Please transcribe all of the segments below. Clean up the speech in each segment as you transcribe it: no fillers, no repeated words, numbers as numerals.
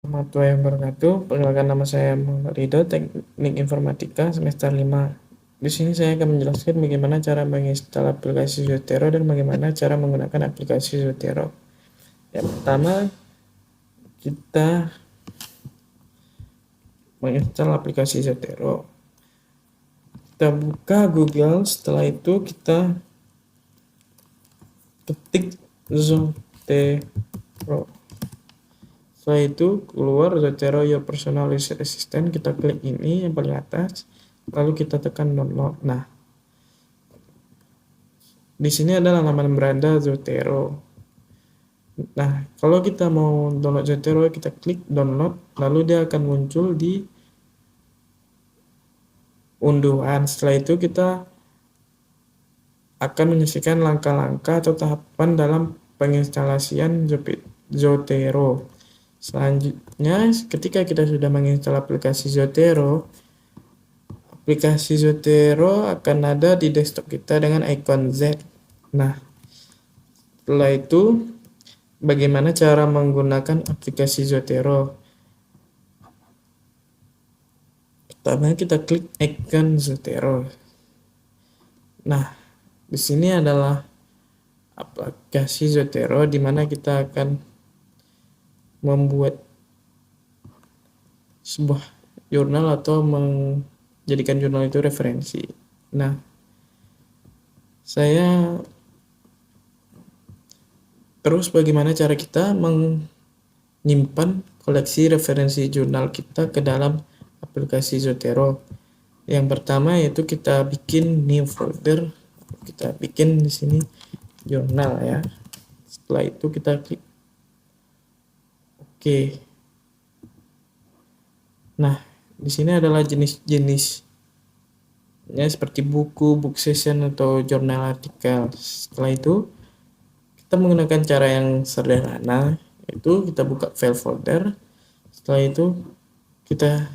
Warahmatullahi wabarakatuh. Perkenalkan, nama saya Muhammad Ridho, Teknik Informatika semester 5. Di sini saya akan menjelaskan bagaimana cara menginstal aplikasi Zotero dan bagaimana cara menggunakan aplikasi Zotero. Yang pertama, kita menginstal aplikasi Zotero. Kita buka Google, setelah itu kita ketik Zotero. Setelah itu keluar Zotero Your Personal Research Assistant, kita klik ini yang paling atas, lalu kita tekan download. Nah, di sini adalah halaman beranda Zotero. Nah, kalau kita mau download Zotero, kita klik download, lalu dia akan muncul di unduhan. Setelah itu kita akan menyaksikan langkah-langkah atau tahapan dalam penginstalasian Zotero. Selanjutnya, ketika kita sudah menginstal aplikasi Zotero akan ada di desktop kita dengan ikon Z. Nah, setelah itu bagaimana cara menggunakan aplikasi Zotero? Pertama, kita klik ikon Zotero. Nah, di sini adalah aplikasi Zotero di mana kita akan membuat sebuah jurnal atau menjadikan jurnal itu referensi. Nah, terus bagaimana cara kita menyimpan koleksi referensi jurnal kita ke dalam aplikasi Zotero? Yang pertama yaitu kita bikin new folder. Kita bikin di sini jurnal ya. Setelah itu kita klik OK. Nah, di sini adalah jenis-jenisnya seperti buku, book session, atau jurnal artikel. Setelah itu kita menggunakan cara yang sederhana, yaitu kita buka file folder. Setelah itu kita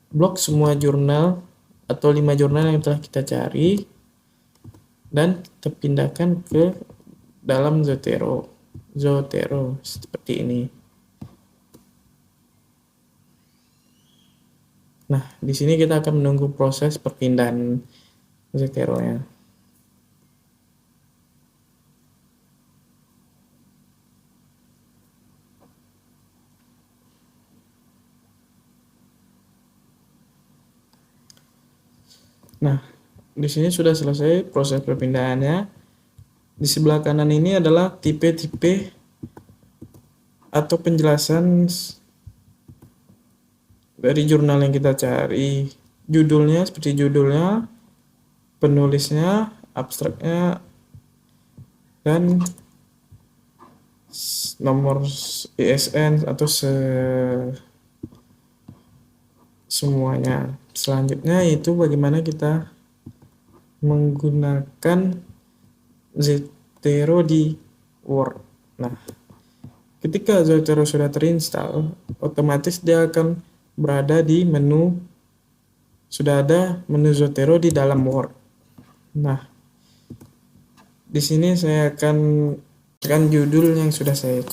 blok semua jurnal atau 5 jurnal yang telah kita cari dan kita pindahkan ke dalam Zotero seperti ini. Nah, di sini kita akan menunggu proses perpindahan Zotero-nya. Nah, di sini sudah selesai proses perpindahannya. Di sebelah kanan ini adalah tipe-tipe atau penjelasan dari jurnal yang kita cari. Judulnya seperti judulnya, penulisnya, abstraknya, dan nomor ISN atau semuanya. Selanjutnya yaitu bagaimana kita menggunakan Zotero di Word. Nah, ketika Zotero sudah terinstall, otomatis dia akan berada di menu, sudah ada menu Zotero di dalam Word. Nah, di sini saya akan judul yang sudah saya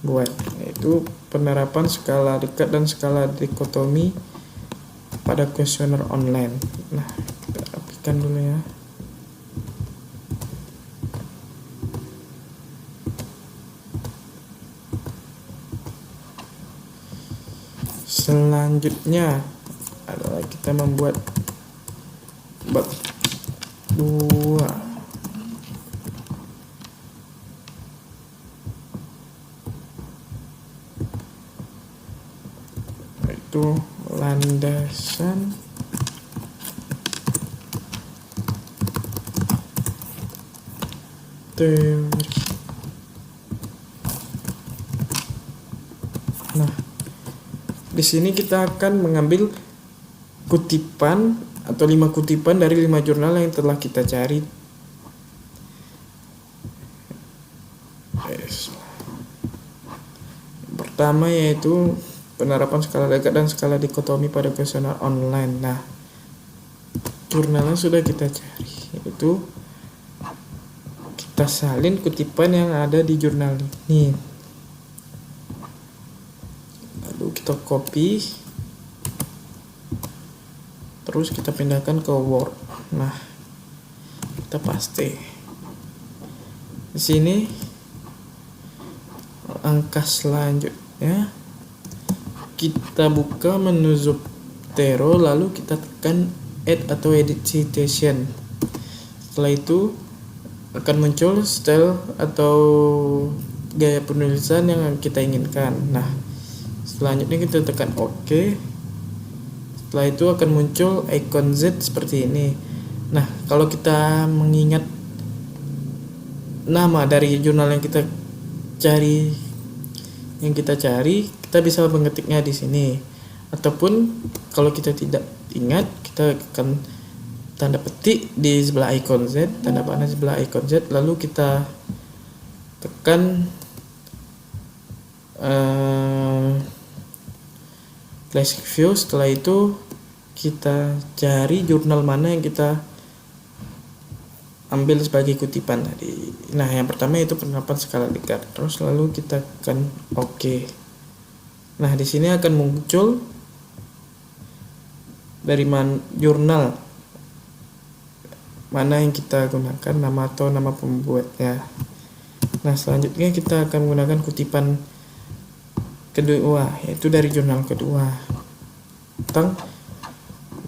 buat, yaitu penerapan skala dekat dan skala dikotomi pada kuesioner online. Nah, kita rapikan dulu ya. Selanjutnya adalah kita membuat bab 2. Yaitu landasan teori. Nah, di sini kita akan mengambil kutipan atau 5 kutipan dari 5 jurnal yang telah kita cari. Pertama yaitu penerapan skala dekat dan skala dikotomi pada kuesioner online. Nah, jurnalnya sudah kita cari, yaitu kita salin kutipan yang ada di jurnal ini. kita copy, terus kita pindahkan ke Word. Nah, kita paste. Di sini langkah selanjutnya kita buka menu Zotero, lalu kita tekan add atau edit citation. Setelah itu akan muncul style atau gaya penulisan yang kita inginkan. Nah, selanjutnya kita tekan OK. Setelah itu akan muncul icon Z seperti ini. Nah, kalau kita mengingat nama dari jurnal yang kita cari, kita bisa mengetiknya di sini. Ataupun kalau kita tidak ingat, kita akan tanda petik di sebelah icon Z, tanda panah sebelah icon Z, lalu kita tekan classic view. Setelah itu kita cari jurnal mana yang kita ambil sebagai kutipan tadi. Nah, yang pertama itu penerapan skala Likert. Terus lalu kita tekan OK. Nah, di sini akan muncul dari jurnal mana yang kita gunakan, nama atau nama pembuatnya. Nah, selanjutnya kita akan menggunakan kutipan kedua, yaitu dari jurnal kedua. Tentang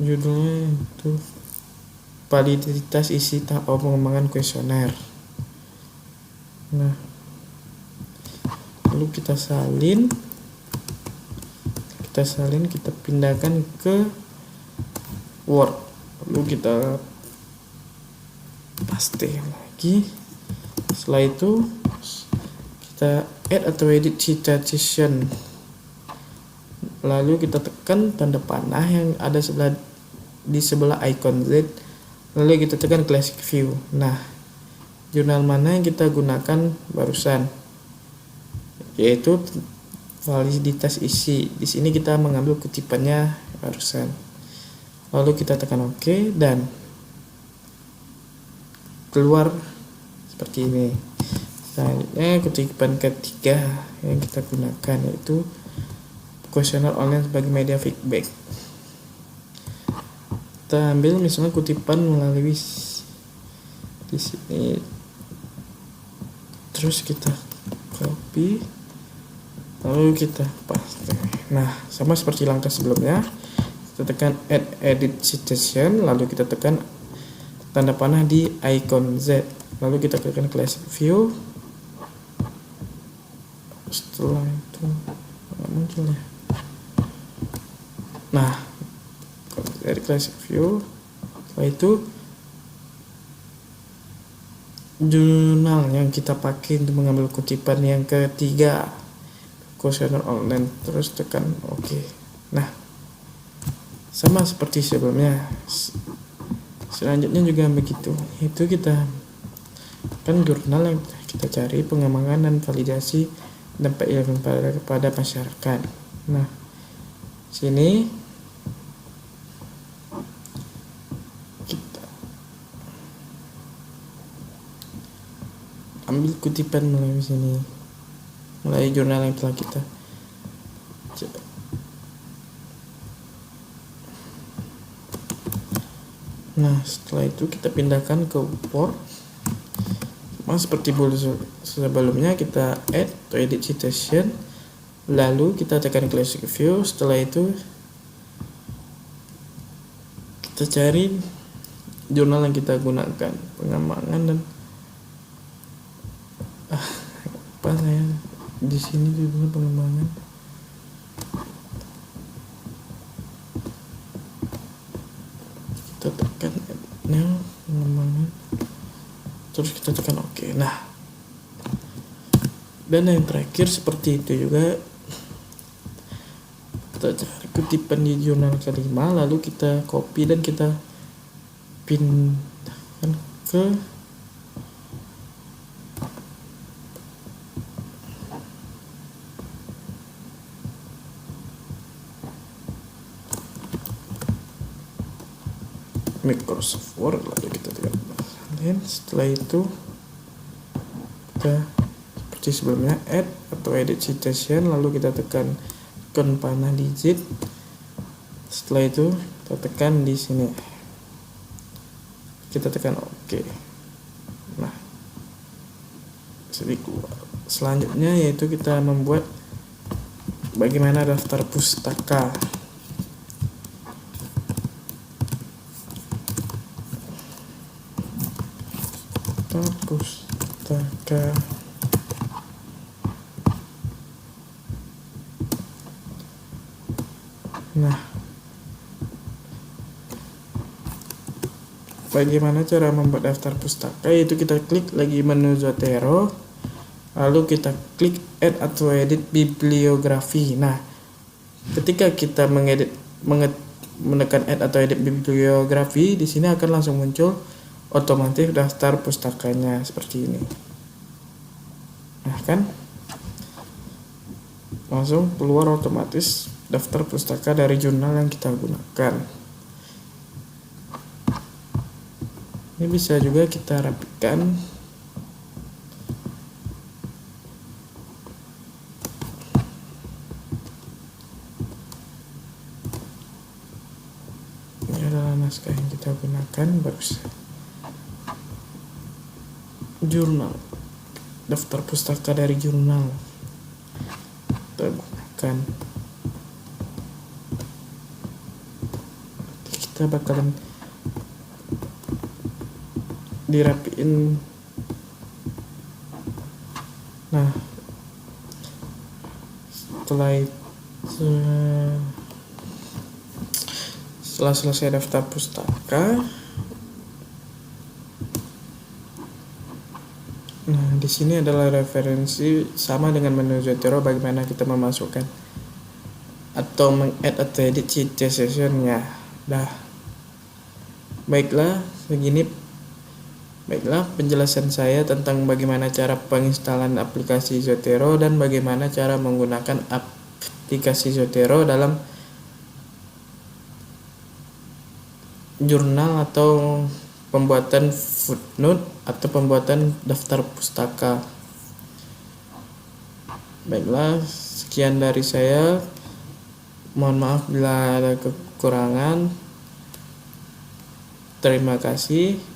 judulnya itu validitas isi tahap pengembangan kuesioner. Nah, lalu kita salin, kita pindahkan ke Word, lalu kita paste lagi. Setelah itu kita add atau edit citation, lalu kita tekan tanda panah yang ada di sebelah icon Z, lalu kita tekan classic view. Nah, jurnal mana yang kita gunakan barusan, yaitu validitas isi. Di sini kita mengambil kutipannya barusan, lalu kita tekan OK dan keluar seperti ini. Selanjutnya kutipan ketiga yang kita gunakan yaitu kuesioner online sebagai media feedback. Kita ambil misalnya kutipan melalui di sini, terus kita copy, lalu kita paste. Nah, sama seperti langkah sebelumnya, kita tekan add edit citation, lalu kita tekan tanda panah di icon Z, lalu kita tekan classic view. Setelah itu muncul ya. Nah, dari classic view, setelah itu jurnal yang kita pakai untuk mengambil kutipan yang ketiga, kuesioner online, terus tekan OK. Nah, sama seperti sebelumnya. Selanjutnya juga begitu, itu kita kan jurnal yang kita cari pengembangan dan validasi dampak ilmu kepada masyarakat. Nah, sini kita ambil kutipan melalui sini, melalui jurnal yang telah kita coba. Nah, setelah itu kita pindahkan ke Word. Seperti sebelumnya, kita add atau edit citation, lalu kita tekan classic view. Setelah itu kita cari jurnal yang kita gunakan, pengembangan dan apa saya di sini judulnya pengembangan. Kita tekan new pengembangan, terus kita tekan OK. Nah, dan yang terakhir seperti itu juga, kita cari kutipan di jurnal kelima, lalu kita copy dan kita pindahkan ke Microsoft Word, lalu kita tekan salin. Setelah itu kita seperti sebelumnya add atau edit citation, lalu kita tekan ikon panah digit. Setelah itu kita tekan di sini, kita tekan OK. Nah, selanjutnya yaitu kita membuat bagaimana daftar pustaka. Nah, bagaimana cara membuat daftar pustaka, yaitu kita klik lagi menu Zotero, lalu kita klik add atau edit bibliografi. Nah, ketika kita menekan add atau edit bibliografi, di sini akan langsung muncul otomatis daftar pustakanya seperti ini. Nah, kan langsung keluar otomatis daftar pustaka dari jurnal yang kita gunakan. Ini bisa juga kita rapikan. Ini adalah naskah yang kita gunakan barusan. Jurnal, daftar pustaka dari jurnal kita gunakan. Kita bakalan dirapiin. Nah, setelah selesai daftar pustaka, nah di sini adalah referensi, sama dengan menu Zotero, bagaimana kita memasukkan atau meng-add atau edit cheat session-nya. Baiklah penjelasan saya tentang bagaimana cara penginstalan aplikasi Zotero dan bagaimana cara menggunakan aplikasi Zotero dalam jurnal atau pembuatan footnote atau pembuatan daftar pustaka. Baiklah, sekian dari saya. Mohon maaf bila ada kekurangan. Terima kasih.